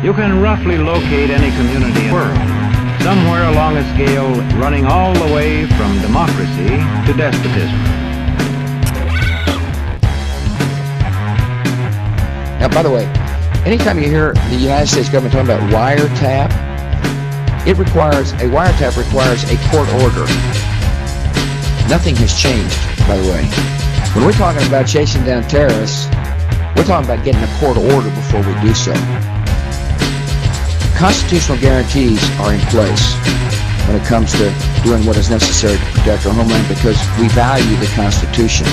You can roughly locate any community in the world, somewhere along a scale running all the way from democracy to despotism. Now, by the way, anytime you hear the United States government talking about wiretap, a wiretap requires a court order. Nothing has changed, by the way. When we're talking about chasing down terrorists, we're talking about getting a court order before we do so. Constitutional guarantees are in place when it comes to doing what is necessary to protect our homeland because we value the Constitution.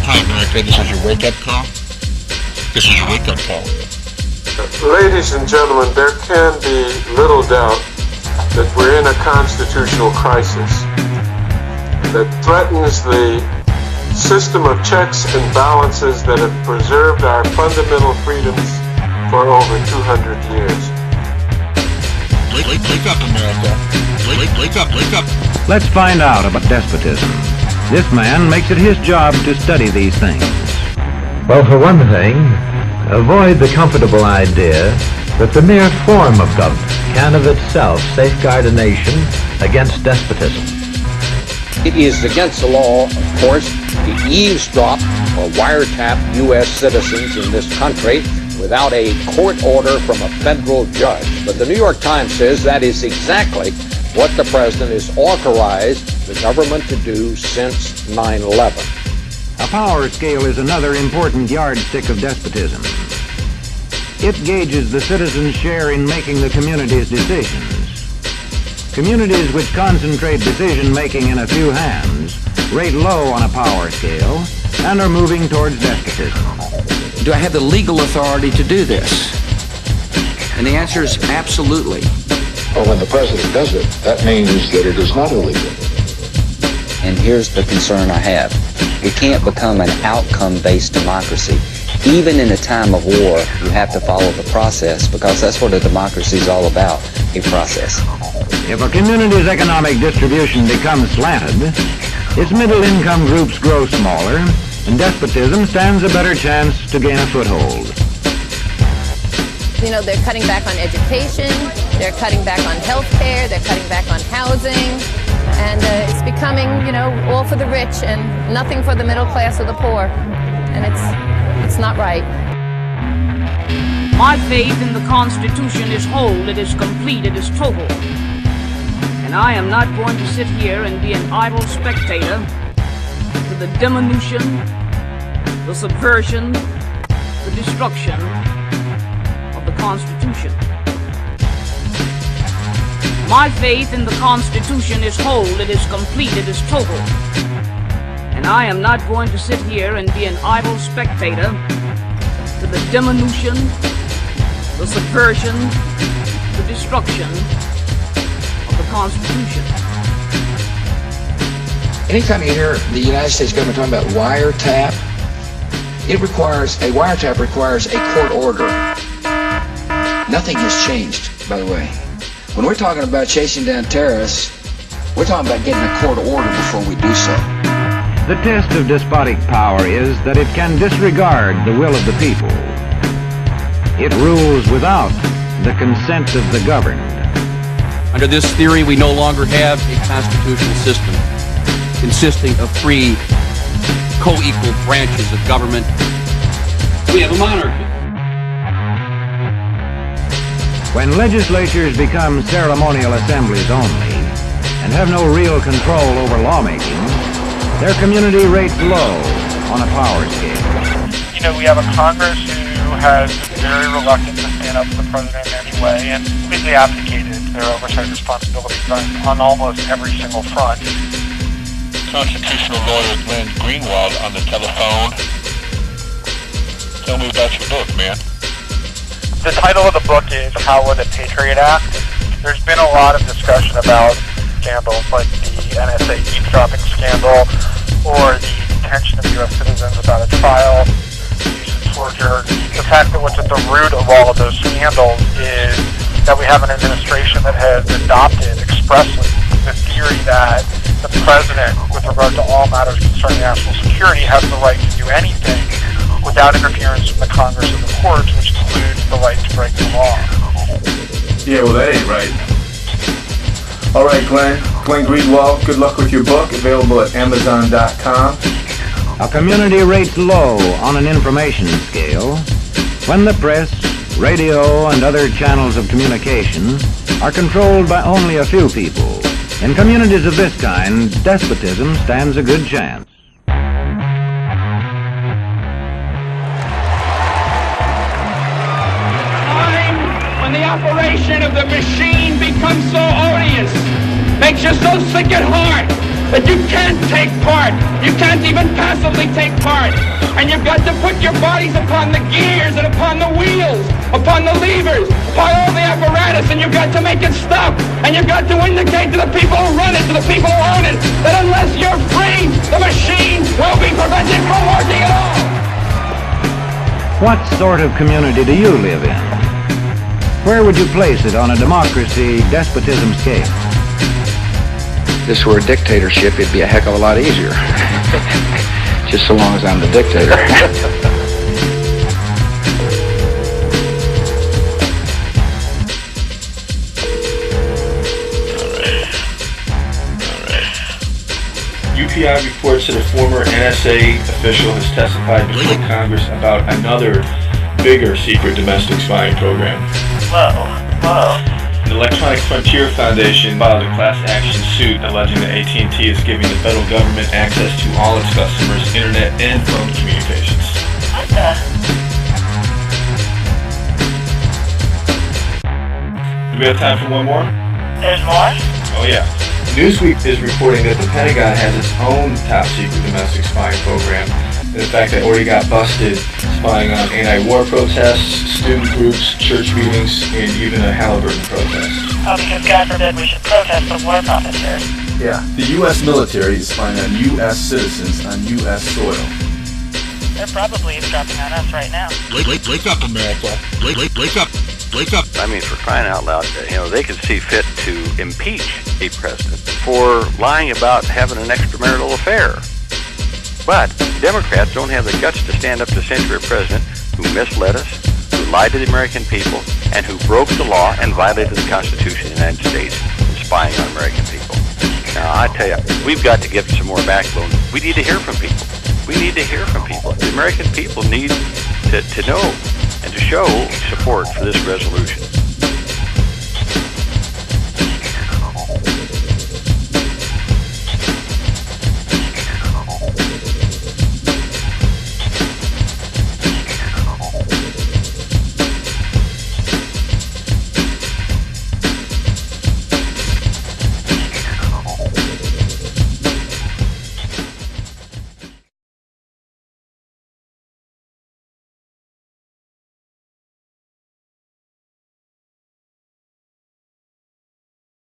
Hi, America. This is your wake-up call. This is your wake-up call. Ladies and gentlemen, there can be little doubt that we're in a constitutional crisis that threatens the system of checks and balances that have preserved our fundamental freedoms for over 200 years. Wake up, America. Wake up. Let's find out about despotism. This man makes it his job to study these things. Well, for one thing, avoid the comfortable idea that the mere form of government can of itself safeguard a nation against despotism. It is against the law, of course, to eavesdrop or wiretap U.S. citizens in this country without a court order from a federal judge. But the New York Times says that is exactly what the president has authorized the government to do since 9/11. A power scale is another important yardstick of despotism. It gauges the citizens' share in making the community's decisions. Communities which concentrate decision-making in a few hands rate low on a power scale and are moving towards despotism. Do I have the legal authority to do this? And the answer is absolutely. Well, when the president does it, that means that it is not illegal. And here's the concern I have. We can't become an outcome-based democracy. Even in a time of war, you have to follow the process because that's what a democracy is all about, a process. If a community's economic distribution becomes slanted, its middle-income groups grow smaller, and despotism stands a better chance to gain a foothold. You know, they're cutting back on education, they're cutting back on health care, they're cutting back on housing, and it's becoming, all for the rich and nothing for the middle class or the poor. And it's not right. My faith in the Constitution is whole, it is complete, it is total. And I am not going to sit here and be an idle spectator to the diminution, the subversion, the destruction of the Constitution. My faith in the Constitution is whole, it is complete, it is total. And I am not going to sit here and be an idle spectator to the diminution, the subversion, the destruction of the Constitution. Anytime you hear the United States government talking about wiretap, a wiretap requires a court order. Nothing has changed, by the way. When we're talking about chasing down terrorists, we're talking about getting a court order before we do so. The test of despotic power is that it can disregard the will of the people. It rules without the consent of the governed. Under this theory, we no longer have a constitutional system consisting of three co-equal branches of government. We have a monarchy. When legislatures become ceremonial assemblies only and have no real control over lawmaking, their community rates low on a power scale. We have a Congress who has been very reluctant to stand up to the president in any way and completely abdicated their oversight responsibilities on almost every single front. Constitutional lawyer Glenn Greenwald on the telephone. Tell me about your book, man. The title of the book is How Would a Patriot Act? There's been a lot of discussion about scandals like the NSA eavesdropping scandal or the detention of U.S. citizens without a trial, the use of torture. The fact that what's at the root of all of those scandals is that we have an administration that has adopted expressly the theory that the president, with regard to all matters concerning national security, has the right to do anything without interference from the Congress or the courts, which includes the right to break the law. Yeah, well, that ain't right. All right, Glenn Greenwald, good luck with your book, available at Amazon.com. A community rates low on an information scale when the press, radio, and other channels of communication are controlled by only a few people. In communities of this kind, despotism stands a good chance. When the operation of the machine becomes so odious, makes you so sick at heart that you can't take part. You can't even passively take part. And you've got to put your bodies upon the gears and upon the wheels, upon the levers, upon all the apparatus, and you've got to make it stop. And you've got to indicate to the people who run it, to the people who own it, that unless you're free, the machine will be prevented from working at all. What sort of community do you live in? Where would you place it on a democracy-despotism scale? If this were a dictatorship, it'd be a heck of a lot easier. Just so long as I'm the dictator. UPI reports that a former NSA official has testified before Congress about another bigger secret domestic spying program. Whoa. The Electronic Frontier Foundation filed a class action suit alleging that AT&T is giving the federal government access to all its customers' internet and phone communications. What the? Do we have time for one more? There's more? Oh yeah. Newsweek is reporting that the Pentagon has its own top secret domestic spying program. In fact, they already got busted spying on anti-war protests, student groups, church meetings, and even a Halliburton protest. Oh, because God forbid we should protest the war profiteers. Yeah. The U.S. military is spying on U.S. citizens on U.S. soil. They're probably eavesdropping on us right now. Wake up, America. Wake up. I mean, for crying out loud, they could see fit to impeach a president for lying about having an extramarital affair. But Democrats don't have the guts to stand up to censure a president who misled us, who lied to the American people, and who broke the law and violated the Constitution of the United States in spying on American people. Now, I tell you, we've got to give some more backbone. We need to hear from people. The American people need to know and to show support for this resolution.